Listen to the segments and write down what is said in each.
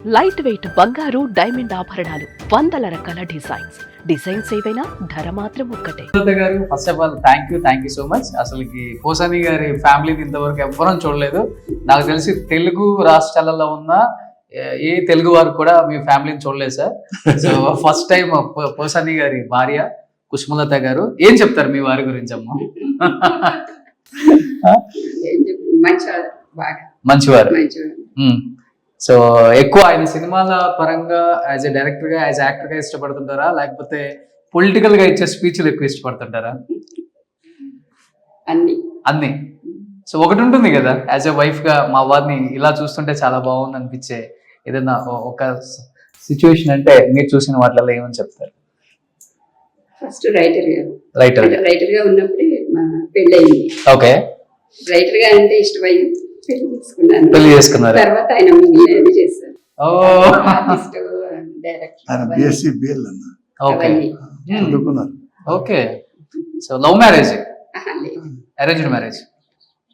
Light weight బంగారు diamond ఆభరణాలు, వందల రకాల డిజైన్స్ ఏవైనా ధర మాత్రం ఒక్కటే. గారు first of all thank you so much. అసలుకి పోసాని గారి ఫ్యామిలీని ఇంతవరకు ఎవ్వరం చూడలేదు. నాకు తెలిసి తెలుగు రాష్ట్రాలలో ఉన్న ఏ తెలుగు వారు కూడా మీ ఫ్యామిలీని చూడలేదు sir. So first time Posani గారి భార్య కుసుమలత గారు ఏం చెప్తారు మీ వారి గురించి అమ్మ? మంచివారు. సో ఎక్కువ ఆయన సినిమాల పరంగా యాజ్ ఎ డైరెక్టర్ గా, యాజ్ యాక్టర్ గా ఇష్టపడుతుంటారా, లేకపోతే పొలిటికల్ గా ఇచ్చే స్పీచ్లు ఎక్కువ ఇష్టపడుతుంటారా? అన్ని. సో ఒకటి ఉంటుంది కదా, యాజ్ ఎ వైఫ్ గా మా వారిని ఇలా చూస్తుంటే చాలా బాగుంది అనిపించే ఏదైనా ఒక సిచ్యువేషన్ అంటే మీరు చూసిన వాటిలో ఏమని చెప్తారు? ఫస్ట్ రైటర్ గా ఉన్నప్పుడే పెళ్ళి అయింది. ఓకే. రైటర్ గా అంటే ఇష్టమైంది, పెళ్లి చేసుకున్నారు. తర్వాత ఆయన చేశారు. Okay. So love marriage, arranged marriage.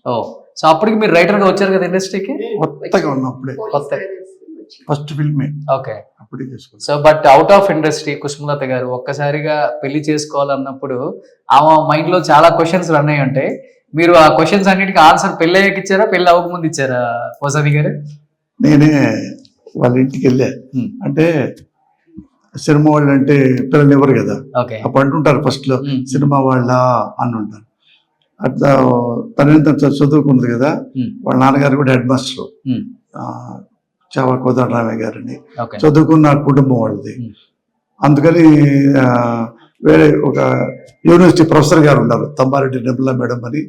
Oh, so అప్పటికి మీరు రైటర్ గా వచ్చారు కదా ఇండస్ట్రీకి? కొత్తగా ఉన్నప్పుడే, ఫస్ట్ ఫిల్మే. Okay. So but out of industry Kusumalatha garu ఒక్కసారిగా పెళ్లి చేసుకోవాలన్నప్పుడు ఆమె మైండ్ లో చాలా క్వశ్చన్స్ రన్ అయ్యి ఉంటాయి. మీరు ఆ క్వశ్చన్స్ అన్నిటికీ ఆన్సర్ పెళ్లి అయ్యాక ఇచ్చారా, పెళ్లి అవ్వకముందు ఇచ్చారా పోసాని గారు? నేనే వాళ్ళ ఇంటికి వెళ్ళా. అంటే సినిమా వాళ్ళు అంటే పిల్లలు ఎవరు కదా, అప్పుడు అంటుంటారు ఫస్ట్ లో సినిమా వాళ్ళ అని ఉంటారు. అట్లా తన చదువుకుంది కదా, వాళ్ళ నాన్నగారు కూడా హెడ్ మాస్టర్ చావా కోదండరామయ్య గారిని, చదువుకున్న కుటుంబం వాళ్ళది. అందుకని వేరే ఒక యూనివర్సిటీ ప్రొఫెసర్ గారు ఉన్నారు, తమ్మారెడ్డి నెబుల్లా మేడం అని.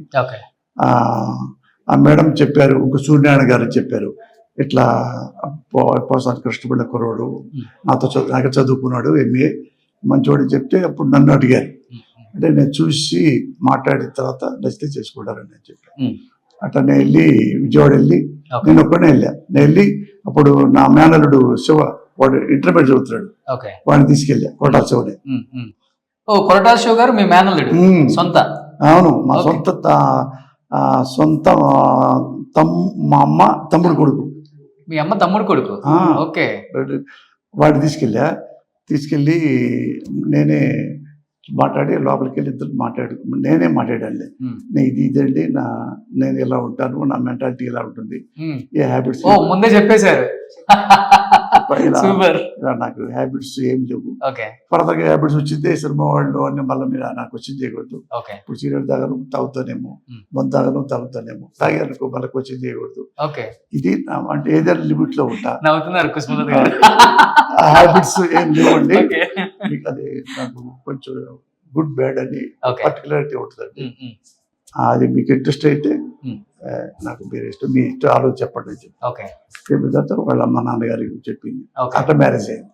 ఆ మేడం చెప్పారు, ఇంకో సూర్యనారాయణ గారు చెప్పారు, ఇట్లా పోసాని కృష్ణపిల్ల కుర్రోడు నాకు చదువుకున్నాడు, ఎంఏ మంచివాడు చెప్తే అప్పుడు నన్ను అడిగారు. అంటే నేను చూసి మాట్లాడిన తర్వాత నచ్చితే చేసుకుంటారని నేను చెప్పాను. అట్లా నేను వెళ్ళి విజయవాడ వెళ్ళి నేను ఒక్కడే వెళ్ళా. నేను వెళ్ళి అప్పుడు నా మేనలుడు శివ, వాడు ఇంటర్మీడియట్ చదువుతున్నాడు, వాడిని తీసుకెళ్ళా. కొరటాల శివని. కొరటాల శివ గారు మీ మేనలుడు సొంత? అవును, మా సొంత మా అమ్మ తమ్ముడు కొడుకు. మీ అమ్మ తమ్ముడు కొడుకు? ఓకే. వాడిని తీసుకెళ్ళి నేనే మాట్లాడి లోపలికి వెళ్ళి ఇద్దరు నేనే మాట్లాడాను. ఇదండి నేను ఎలా ఉంటాను, నా మెంటాలిటీ ఎలా ఉంటుంది, ఏ హ్యాబిట్స్ ముందే చెప్పేశారు. నాకు హ్యాబిట్స్ ఏం లేవు. ఫర్దర్ గా హ్యాబిట్స్ వచ్చిందే సినిమా వాళ్ళు అన్ని మళ్ళీ మీరు నాకు క్వశ్చన్ చేయకూడదు. ఇప్పుడు సీరియల్ తాగను తాగుతానేమో, మందు తాగుతానేమో, తాగానుకో మళ్ళీ క్వశ్చన్ చేయకూడదు. ఇది అంటే ఏదైనా లిమిట్ లో ఉంటా. హ్యాబిట్స్ ఏం లేవండి. అది నాకు కొంచెం గుడ్ బ్యాడ్ అని పర్టికులారిటీ ఉంటుందండి. అది మీకు ఇంట్రెస్ట్ అయితే నాకు మీరు ఇష్టం, మీ ఇష్టం ఆలోచన చెప్పండి అని చెప్పి వాళ్ళ అమ్మ నాన్నగారికి చెప్పింది. అట్లా మ్యారేజ్ అయింది.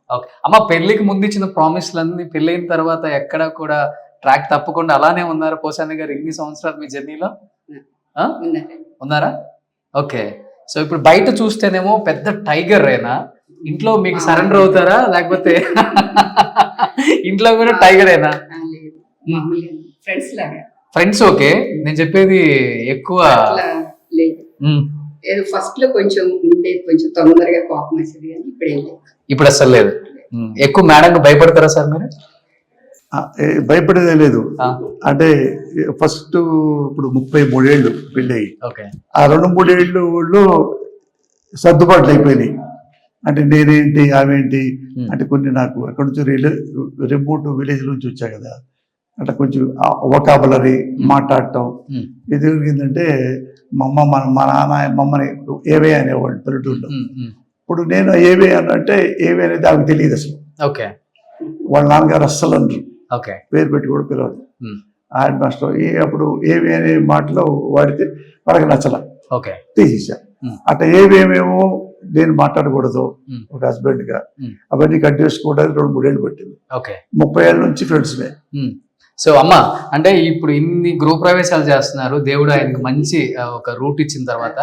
అమ్మ పెళ్లికి ముందు ఇచ్చిన ప్రామిస్లన్నీ పెళ్ళైన తర్వాత ఎక్కడ కూడా ట్రాక్ తప్పకుండా అలానే ఉన్నారు పోసాని గారు ఇన్ని సంవత్సరాలు మీ జర్నీలో? ఉన్నారా? ఓకే. సో ఇప్పుడు బయట చూస్తేనేమో పెద్ద టైగర్ రేనా, ఇంట్లో మీకు సరెండర్ అవుతారా, లేకపోతే ఇంట్లో కూడా టైగరేనా? ఫ్రెండ్స్. ఓకే. నేను చెప్పేది ఎక్కువ ఫస్ట్ లో కొంచెం తొందరగా కోపం వచ్చేది, కానీ ఇప్పుడు అసలు లేదు. ఎక్కువ మేడం భయపడతారా సార్ మీరు? భయపడేదే లేదు. అంటే ఫస్ట్ ఇప్పుడు 33 ఏళ్ళు పెళ్ళి, ఆ 2-3 ఏళ్ళు సర్దుబాట్లు అయిపోయినాయి. అంటే నేనేంటి ఆమెంటి అంటే కొన్ని నాకు అక్కడ నుంచి రిమోట్ విలేజ్ నుంచి వచ్చా కదా, అంటే కొంచెం వొకాబులరీ మాట్లాడటం. ఇది జరిగిందంటే మా నాన్న మమ్మని ఏవే అనేవాళ్ళు పల్లెటూరులో. ఇప్పుడు నేను ఏవే అంటే ఏవే అనేది ఆమెకు తెలియదు అసలు. వాళ్ళ నాన్నగారు అస్సలు అనరు, పేరు పెట్టి కూడా పిలవడు. హెడ్ మాస్టర్ అప్పుడు ఏవే అనే మాటలో వాడితే వాళ్ళకి నచ్చల, తీసేసా. అట్లా ఏవేమేమో నేను మాట్లాడకూడదు ఒక హస్బెండ్ గా, అవన్నీ కట్ చేసుకోవడానికి 2-3 ఏళ్ళు పట్టింది. 30 ఏళ్ళ నుంచి ఫ్రెండ్స్. సో అమ్మ, అంటే ఇప్పుడు ఇన్ని గృహ ప్రవేశాలు చేస్తున్నారు, దేవుడు ఆయనకు మంచి ఒక రూట్ ఇచ్చిన తర్వాత,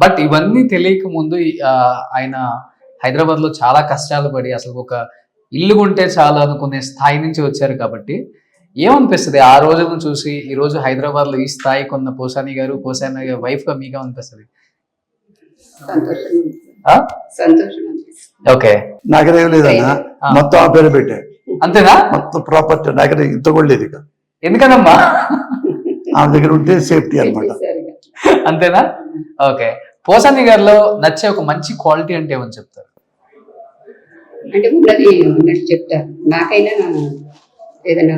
బట్ ఇవన్నీ తెలియక ముందు ఆయన హైదరాబాద్ లో చాలా కష్టాలు పడి అసలు ఒక ఇల్లు కొంటే చాలు అనుకునే స్థాయి నుంచి వచ్చారు. కాబట్టి ఏమనిపిస్తుంది ఆ రోజులను చూసి ఈ రోజు హైదరాబాద్ లో ఈ స్థాయి కొన్న పోసాని గారు, పోసాని వైఫ్ గా మీకేమనిపిస్తుంది? సంతోషం. ఓకే, నాకదేం లేదన్నా, మొత్తం ఆ పేరు పెట్టా. అంతేనా? మొత్తం ప్రాపర్టీ నాకదే, ఇంత కూడా లేదు ఇక. ఎందుకనమ్మా? ఆమె దగ్గర ఉంటే సేఫ్టీ అనమాట. పెట్టేశారు. అంతేనా? ఓకే. పోసాని గారిలో నచ్చే ఒక మంచి క్వాలిటీ అంటే ఏమని చెప్తారు? అంటే ఉన్నది ఉన్నట్టు చెప్తారు. నాకైనా ఏదైనా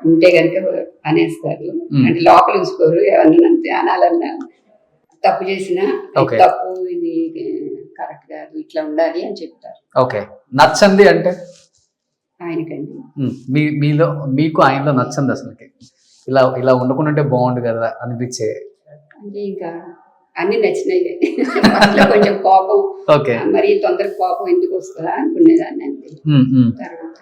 ఉంటే కనుక అనేస్తారు. అంటే లోపల ఉంచుకోరు. ఏమన్నా అనాలన్నా తప్పు చేసినా Okay. తప్పు, ఇది కరెక్ట్ కాదు, ఇట్లా ఉండాలి అని చెప్తారు. ఓకే. నచ్చంది అంటే ఆయనకండి మీలో మీకు ఆయనలో నచ్చంది అసలుకి, ఇలా ఇలా ఉండకుండా బాగుండు కదా అనిపించే? అంటే ఇంకా అన్ని నచ్చినాయి. అట్లా కొంచెం కోపం, ఓకే మరి తొందర కోపం ఎందుకు వస్తుందా అనుకునేదాన్ని అంతే. తర్వాత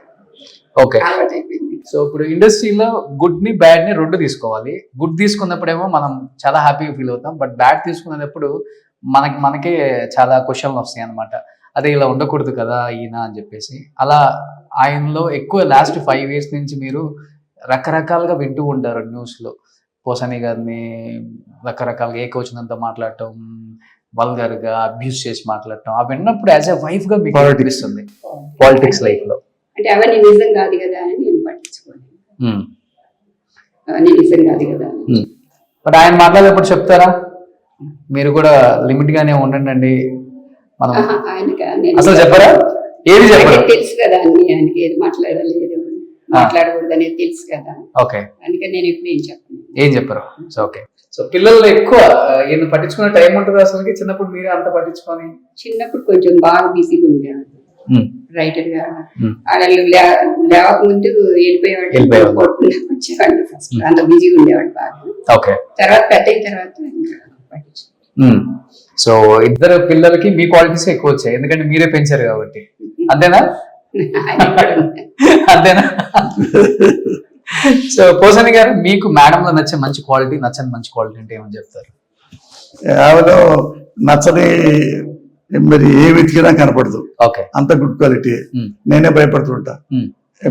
ఓకే. అలవాటు అయిపోయింది. సో ఇప్పుడు ఇండస్ట్రీలో గుడ్ ని బ్యాడ్ ని రెండు తీసుకోవాలి. గుడ్ తీసుకున్నప్పుడేమో మనం చాలా హ్యాపీగా ఫీల్ అవుతాం, బట్ బ్యాడ్ తీసుకునేటప్పుడు మనకే చాలా క్వశ్చన్లు వస్తాయి అనమాట. అదే ఇలా ఉండకూడదు కదా ఈయన అని చెప్పేసి. అలా ఆయనలో ఎక్కువ లాస్ట్ 5 years నుంచి మీరు రకరకాలుగా వింటూ ఉంటారు న్యూస్లో. పోసాని గారిని రకరకాలుగా ఏకవచనంతో మాట్లాడటం, వల్గర్ గా అబ్యూస్ చేసి మాట్లాడటం, అవి విన్నప్పుడు యాజ్ ఎ వైఫ్ గా మీకు అనిపిస్తుంది పాలిటిక్స్ లైఫ్ లో? అంటే అవన్నీ నిజం కాదు కదా అని నేను పట్టించుకోను. అవన్నీ నిజం కాదు కదా. బట్ ఆయన మాట్లాడేటప్పుడు చెప్తారా మీరు కూడా లిమిట్ గానే ఉండండి మనం? అసలు చెప్పరా? ఏది చెప్పరా? తెలుసు కదా అన్ని, ఆయనకి ఏది మాట్లాడాలి ఏది మాట్లాడకూడదు అనేది తెలుసు కదా. ఓకే. అందుకని నేను ఎప్పుడు ఏం చెప్పరు. So okay. సో పిల్లలు ఎక్కువ ఈయన పట్టించుకునే టైం ఉంటుంది అసలు? చిన్నప్పుడు మీరే అంత పట్టించుకొని? చిన్నప్పుడు కొంచెం బాగా బిజీగా ఉండేవాడు రైటర్ గా. వాళ్ళు లేవకముందు వెళ్ళిపోయేవాడు, వచ్చేవాడు. ఫస్ట్ అంత బిజీగా ఉండేవాడు బాగా. ఓకే. తర్వాత పెద్ద అయిన తర్వాత పట్టించుకో. సో ఇద్దరు పిల్లలకి మీ క్వాలిటీస్ ఎక్కువ వచ్చాయి, ఎందుకంటే మీరే పెంచారు కాబట్టి. అంతేనా? అంతేనా? సో పోసాని గారు, మీకు మేడం లో నచ్చే మంచి క్వాలిటీ, నచ్చని మంచి క్వాలిటీ అంటే ఏమని చెప్తారు? ఆమెలో నచ్చని మరి ఏ వెతికినా కనపడదు. ఓకే. అంత గుడ్ క్వాలిటీ. నేనే భయపడుతుంటా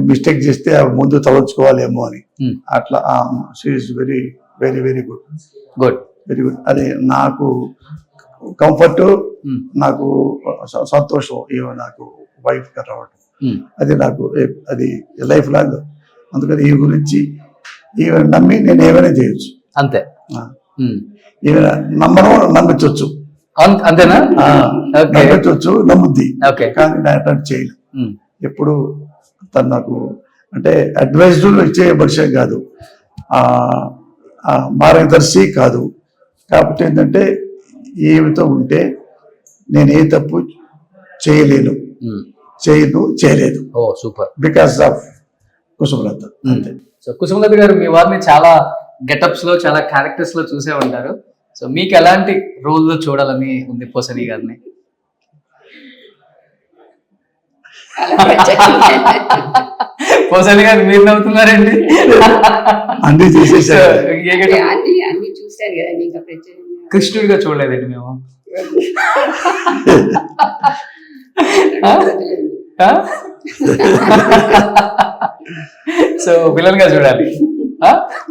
మిస్టేక్ చేస్తే ముందు తలచుకోవాలేమో అని. అట్లా she's very very very good. Good, very good. అది నాకు కంఫర్ట్, నాకు సంతోషం నాకు వైఫ్ గా రావటం. అది నాకు అది లైఫ్ లాంగ్. అందుకని ఈ గురించి ఈవెన్ నమ్మి నేను ఏమైనా చేయొచ్చు. అంతే. ఏమైనా నమ్మించవచ్చు. అంతేనా? నమ్మించవచ్చు, నమ్ముద్ది. కానీ నేను అటెండ్ చేయను. ఎప్పుడు తను నాకు అంటే అడ్వైజ్ ఇచ్చే మనిషి కాదు, మార్గదర్శి కాదు. కాబట్టి ఏంటంటే ఏమితో ఉంటే నేను ఏ తప్పు చేయలేను, చేయలేదు. ఓ సూపర్. Because of Kusumalatha. అంతే. సో కుసుమలత గారు, మీ వారిని చాలా గెటప్స్ లో, చాలా క్యారెక్టర్స్ లో చూసే ఉంటారు. సో మీకు ఎలాంటి రోల్ లో చూడాలని ఉంది పోసాని గారిని? పోసాని గారు మీరు నవ్వుతున్నారండి. అన్ని చేసేసారు. అన్ని చూశారు కదండి. ఇంకా కృష్ణుడిగా చూడలేదండి మేము. సో విలన్ గా చూడాలి.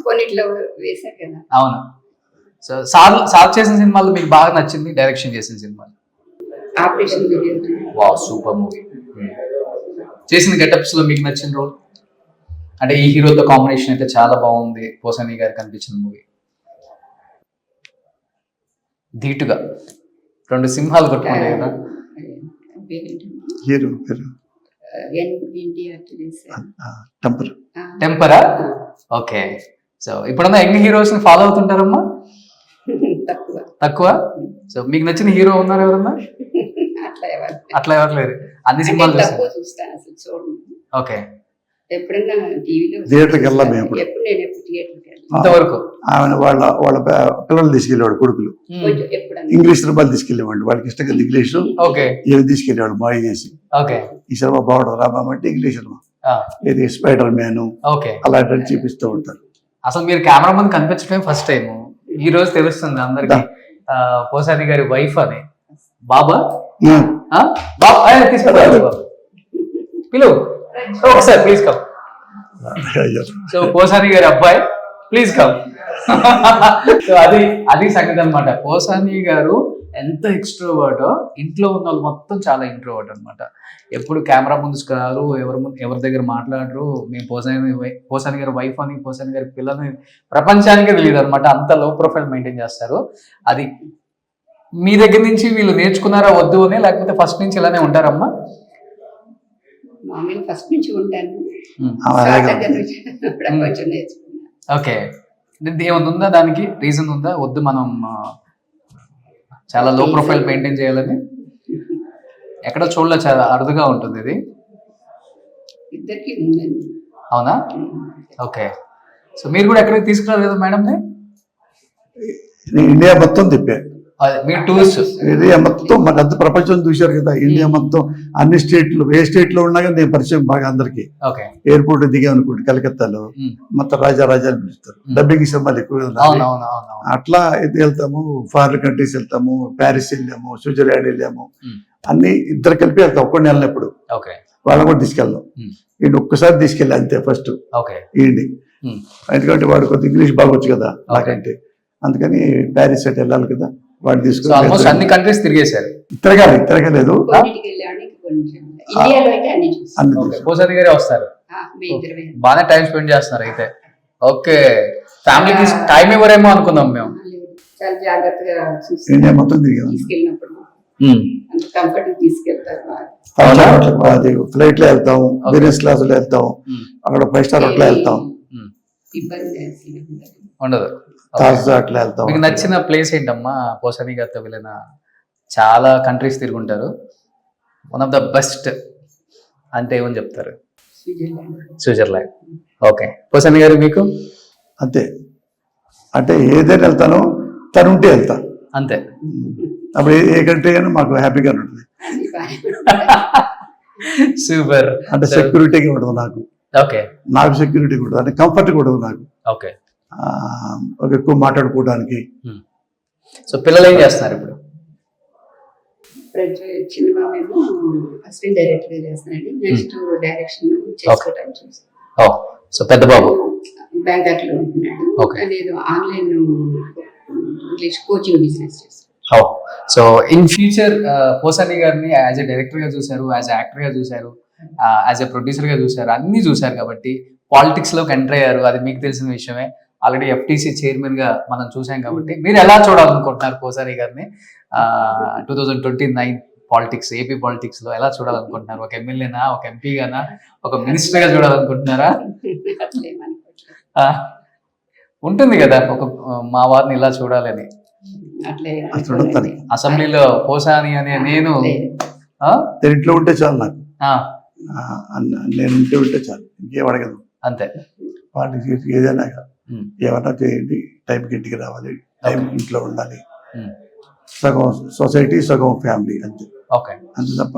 కొన్నిట్లో వేశారు కదా. అవును. సో సార్ చేసిన సినిమాలు మీకు బాగా నచ్చింది, డైరెక్షన్ చేసిన సినిమాలు? Operation wow, super movie. చేసిన గెటప్స్ లో మీకు నచ్చిన రోల్ అంటే? ఈ హీరోతో కాంబినేషన్ అయితే చాలా బాగుంది పోసాని గారు కనిపించిన మూవీ. ధీటుగా 2 సింహాలు కొట్టుకుంటాయి కదా. హీరో టెంపరా? ఓకే. సో ఇప్పుడన్నా యంగ్ హీరోస్ ని ఫాలో అవుతుంటారమ్మా? తక్కువ. సో మీకు నచ్చిన హీరో ఉన్నారు ఎవరన్నా? అట్లా ఎవరు లేరు. అన్ని సినిమాలు చూస్తాను. ఓకే. ఎప్పుడన్నా టీవీలో థియేటర్కి వెళ్ళాం మేము. ఇంతవరకు వాళ్ళ పిల్లలు తీసుకెళ్ళేవాడు, కొడుకులు ఇంగ్లీష్ సినిమాలు తీసుకెళ్ళేవాడు. వాళ్ళకి ఇష్టంగా ఇంగ్లీష్ ఏమి తీసుకెళ్ళేవాడు మాయ చేసి. ఈ సినిమా బాగుండదు రాబామంటే ఇంగ్లీష్ సినిమా, ఇది స్పైడర్ మ్యాన్ అలాంటివి చూపిస్తూ ఉంటారు. అసలు మీరు కెమెరా ముందు కనిపించడమే ఫస్ట్ టైం. ఈ రోజు తెలుస్తుంది అందరికి పోసాని గారి వైఫ్ అని. బాబా పిలువు ఒకసారి, ప్లీజ్ కమ్. సో పోసాని గారి అబ్బాయి, ప్లీజ్ కమ్. సో అది సంగతి అనమాట. పోసాని గారు ఎంత ఎక్స్ట్రోవర్ట్, ఇంట్లో ఉన్న వాళ్ళు మొత్తం చాలా ఇంట్రోవర్ట్ అనమాట. ఎప్పుడు కెమెరా ముందు రారు, ఎవరి దగ్గర మాట్లాడరు. మేము పోసాని గారి వైఫ్ అని, పోసాని గారి పిల్లల్ని ప్రపంచానికే తెలియదు అనమాట. అంత లో ప్రొఫైల్ మెయింటైన్ చేస్తారు. అది మీ దగ్గర నుంచి వీళ్ళు నేర్చుకున్నారా వద్దు అని, లేకపోతే ఫస్ట్ నుంచి ఇలానే ఉంటారమ్మా? మామూలు ఫస్ట్ నుంచి ఉంటాను. ఓకే, ఏమన్నా ఉందా దానికి రీజన్ ఉందా? వద్దు మనం చాలా లో ప్రొఫైల్ మెయింటైన్ చేయాలని ఎక్కడ చూడలే, చాలా అరుదుగా ఉంటుంది ఇది. ఇద్దరికి ఉందండి. అవునా? ఓకే. సో మీరు కూడా ఎక్కడికి తీసుకురారు కదా మేడం? ఇండియా మొత్తం తిప్పా. మీరు టూర్స్ ఇండియా మొత్తం మన అంత ప్రపంచం చూశారు కదా. ఇండియా మొత్తం అన్ని స్టేట్లు, ఏ స్టేట్ లో ఉన్నా కానీ నేను పరిచయం బాగా అందరికి. ఓకే. ఎయిర్పోర్ట్ దిగా అనుకోండి కలకత్తాలో మొత్తం రాజా అని పిలుస్తారు. డబ్బింగ్ సినిమాలు ఎక్కువ. అట్లా వెళ్తాము, ఫారిన్ కంట్రీస్ వెళ్తాము, ప్యారిస్ వెళ్ళాము, స్విట్జర్లాండ్ వెళ్ళాము. అన్ని ఇద్దరు కలిపి వెళ్తాం. ఒక్కడిని వెళ్ళినప్పుడు వాళ్ళని కూడా తీసుకెళ్దాం. ఈయన ఒక్కసారి తీసుకెళ్ళి అంతే ఫస్ట్ ఈయన్ని. ఎందుకంటే వాడు కొద్ది ఇంగ్లీష్ బాగొచ్చు కదా నాకంటే, అందుకని ప్యారిస్ అటు వెళ్ళాలి కదా, వాడు తీసుకుని అన్ని కంట్రీస్ తిరిగేశారు. తిరగలేదు. పోసాని గారే వస్తారు, బాగానే టైం స్పెండ్ చేస్తున్నారు అయితే. ఓకే, ఫ్యామిలీకి టైం ఇవ్వరేమో అనుకున్నాం మేము. చాలా జాగ్రత్తగా ఇండియా మొత్తం తిరిగాము. తీసుకెళ్ళినప్పుడు కంఫర్ట్ తీసుకెళ్తారు. అది ఫ్లైట్ లో వెళ్తాం, బిజినెస్ క్లాస్ లో వెళ్తాం, అక్కడ 5 స్టార్ అట్లా వెళ్తాం, ఉండదు. అట్లా వెళ్తాం. మీకు నచ్చిన ప్లేస్ ఏంటమ్మా? పోసాని గారితో వెళ్ళిన చాలా కంట్రీస్ తిరుగుంటారు, వన్ ఆఫ్ ద బెస్ట్ అంటే ఏమని చెప్తారు? స్విట్జర్లాండ్. ఓకే. పోసాని గారు మీకు? అంతే, అంటే ఏదైనా వెళ్తానో తను ఉంటే వెళ్తా అంతే. అప్పుడు ఏ కంట్రీ అయినా మాకు హ్యాపీగా ఉంటుంది. సూపర్. అంటే సెక్యూరిటీగా ఉండదు నాకు. ఓకే. నాకు సెక్యూరిటీ కూడా, అంటే కంఫర్ట్ కూడా నాకు. ఓకే. ఎక్కువ మాట్లాడుకోవడానికి. సో పిల్లలు ఏం చేస్తున్నారు ఇప్పుడు? చిన్న బాబేమో అసిస్టెంట్ డైరెక్టర్ గా చేస్తున్నాడు. నెక్స్ట్ డైరెక్షన్ చేసుకోవడానికి చూస్తాను. సో పెద్ద బాబు బ్యాంకాక్ లో ఉంటున్నాడు. లేదు ఆన్లైన్ ఇంగ్లీష్ కోచింగ్ బిజినెస్ చేస్తాడు. సో ఇన్ ఫ్యూచర్ పోసాని గారిని యాజ్ ఎ డైరెక్టర్ గా చూసారు, యాజ్ ఎ యాక్టర్ గా చూసారు, యాజ్ ఎ ప్రొడ్యూసర్ గా చూసారు, అన్ని చూసారు కాబట్టి పాలిటిక్స్ లోకి ఎంటర్ అయ్యారు. అది మీకు తెలిసిన విషయమే. ఆల్రెడీ FTC చైర్మన్ గా మనం చూసాం కాబట్టి మీరు ఎలా చూడాలనుకుంటున్నారు పోసాని గారిని 2029 పాలిటిక్స్, ఏపీ పాలిటిక్స్ లో ఎలా చూడాలనుకుంటున్నారు? ఒక ఎమ్మెల్యేనా, ఒక ఎంపీగానా, ఒక మినిస్టర్ గా చూడాలనుకుంటున్నారా? ఉంటుంది కదా ఒక మా వారిని ఇలా చూడాలని. అసెంబ్లీలో పోసాని అనే నేను ఇంట్లో ఉంటే చాలు, నాకు నేను ఇంట్లో ఉంటే చాలు, ఇంకేం అడగదు. అంతే. పాలిటిక్స్ ఏదైనా ఏమన్నా చేయండి, టైంకి ఇంటికి రావాలి, టైం ఇంట్లో ఉండాలి. సగం సొసైటీ, సగం ఫ్యామిలీ, అంతే. అంతే తప్ప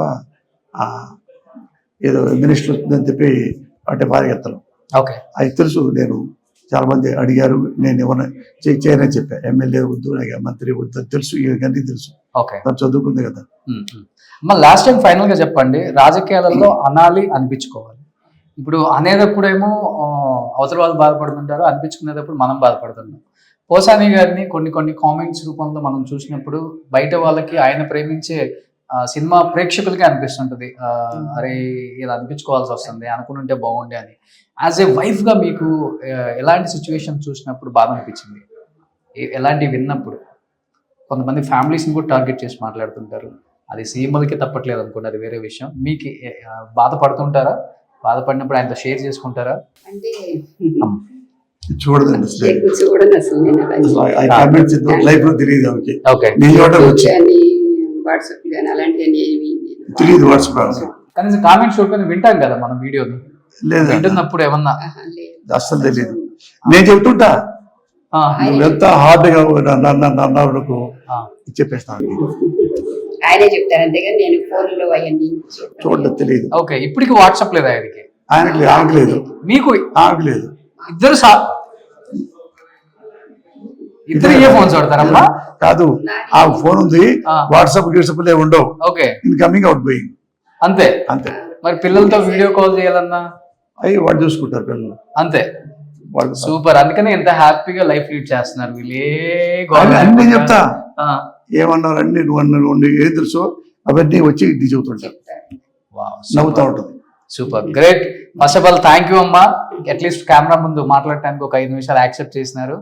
ఏదో మినిస్టర్ వస్తుందని చెప్పి అంటే పారిగెత్తను. అది తెలుసు. నేను చాలా మంది అడిగారు, నేను ఎవరైనా చేయనని చెప్పా. ఎమ్మెల్యే వద్దు, మంత్రి వద్దు అని తెలుసు, ఇవన్నీ తెలుసు. చదువుకుంది కదా. లాస్ట్ టైం ఫైనల్ గా చెప్పండి, రాజకీయాలలో అనాలి అనిపించుకోవాలి. ఇప్పుడు అనేటప్పుడేమో అవతల వాళ్ళు బాధపడుతుంటారు, అనిపించుకునేటప్పుడు మనం బాధపడుతున్నాం. పోసాని గారిని కొన్ని కామెంట్స్ రూపంలో మనం చూసినప్పుడు బయట వాళ్ళకి ఆయన ప్రేమించే సినిమా ప్రేక్షకులకి అనిపిస్తుంటది, అరే ఇలా అనిపించుకోవాల్సి వస్తుంది, అనుకుంటుంటే బాగుండే అని. యాజ్ ఏ వైఫ్ గా మీకు ఎలాంటి సిచ్యువేషన్ చూసినప్పుడు బాధ అనిపించింది? ఎలాంటివి విన్నప్పుడు? కొంతమంది ఫ్యామిలీస్ని కూడా టార్గెట్ చేసి మాట్లాడుతుంటారు, అది సీఎంలకి తప్పట్లేదు అనుకోండి, అది వేరే విషయం. మీకు బాధపడుతుంటారా? బాధపడినప్పుడు ఆయనతో షేర్ చేసుకుంటారా? అంటే చూడదండి లైఫ్ లో తెలియదు. వాట్సాప్ కానీ అలాంటివి తెలియదు. వాట్సాప్ కనీసం కామెంట్స్ చూసుకొని వింటాం కదా మనం వీడియోని, వింటున్నప్పుడు ఏమన్నా అస్సలు తెలియదు. నేను చెప్తుంటా, నువ్వెంత హార్డ్ గా అన్నకు చెప్పేస్తాను. ఆయనే చెప్తారు, అంతేగా నేను ఫోన్ లో అవన్నీ చూడలేదు, తెలియదు. ఓకే. ఇప్పటికి వాట్సాప్ లేదు ఆయనకి? ఆయనకి లేదు. మీకు లేదు. ఇద్దరు ఏ ఫోన్స్ వాడతారమ్మా? కాదు, ఆ ఫోన్ ఉంది, వాట్సాప్ గిట్సాప్ ఉండవు. ఓకే. ఇన్కమింగ్, అవుట్ గోయింగ్, అంతే. అంతే. మరి పిల్లలతో వీడియో కాల్ చేయాలన్నా అయ్యి వాళ్ళు చూసుకుంటారు పిల్లలు, అంతే. సూపర్. అందుకనే ఎంత హ్యాపీగా లైఫ్ లీడ్ చేస్తున్నారు వీళ్ళే. అన్ని చెప్తా, ఏమన్నారని నువ్వు ఏది తెలుసో అవన్నీ వచ్చి ఇది చెబుతుంటారు, నవ్వుతూ ఉంటుంది. Super great. First of all thank you అమ్మా, అట్లీస్ట్ కెమెరా ముందు మాట్లాడటానికి ఒక 5 నిమిషాలు యాక్సెప్ట్ చేసినారు.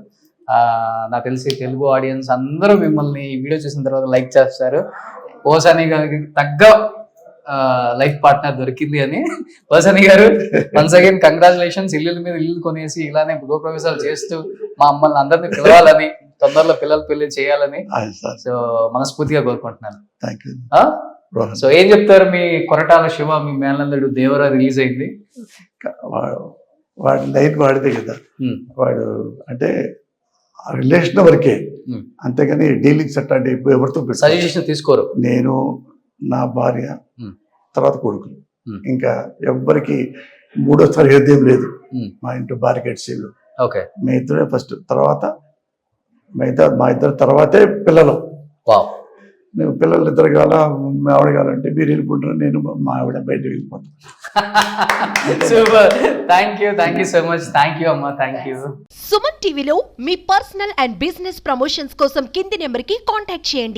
నాకు తెలిసి తెలుగు ఆడియన్స్ అందరూ మిమ్మల్ని ఈ వీడియో చూసిన తర్వాత లైక్ చేస్తారు. పోసాని గారికి తగ్గ లైఫ్ పార్ట్నర్ దొరికింది అని. పోసాని గారు వన్స్ అగైన్ కంగ్రాచులేషన్స్. ఇల్లుల మీద ఇల్లు కొనేసి ఇలానే గృహప్రవేశాలు చేస్తూ మా అమ్మల్ని అందరినీ పిలవాలని, తొందరలో పిల్లలు పెళ్లి చేయాలని సో మనస్ఫూర్తిగా కోరుకుంటున్నాను. Thank you. సో ఏం చెప్తారు, మీ కొరటాల శివ, మీ మేనల్లుడు దేవరా రిలీజ్ అయింది, వాడి లైఫ్ వాడితే కదా, వాడు అంటే రిలేషన్ వరకే, అంతేగాని డీలింగ్స్ అట్లాంటి ఎవరితో సజెషన్ తీసుకోరు. నేను, నా భార్య, తర్వాత కొడుకులు, ఇంకా ఎవ్వరికి మూడోసారి హృదయం లేదు మా ఇంట్లో బారికేడ్సీలు. ఓకే, మీ ఇద్దరే ఫస్ట్, తర్వాత మా ఇద్దరు తర్వాతే పిల్లలు. నువ్వు పిల్లలు ఇద్దరు కావాలా, మా ఆవిడ కావాలంటే మీరు వెళ్ళిపోంటారు, నేను మా ఆవిడ బయట వెళ్ళిపోతాను. Super, thank you so much. Thank you అమ్మా, థ్యాంక్ యూ. సుమన్ టీవీలో మీ పర్సనల్ అండ్ బిజినెస్ ప్రమోషన్స్ కోసం కింది నెంబర్కి కాంటాక్ట్ చేయండి.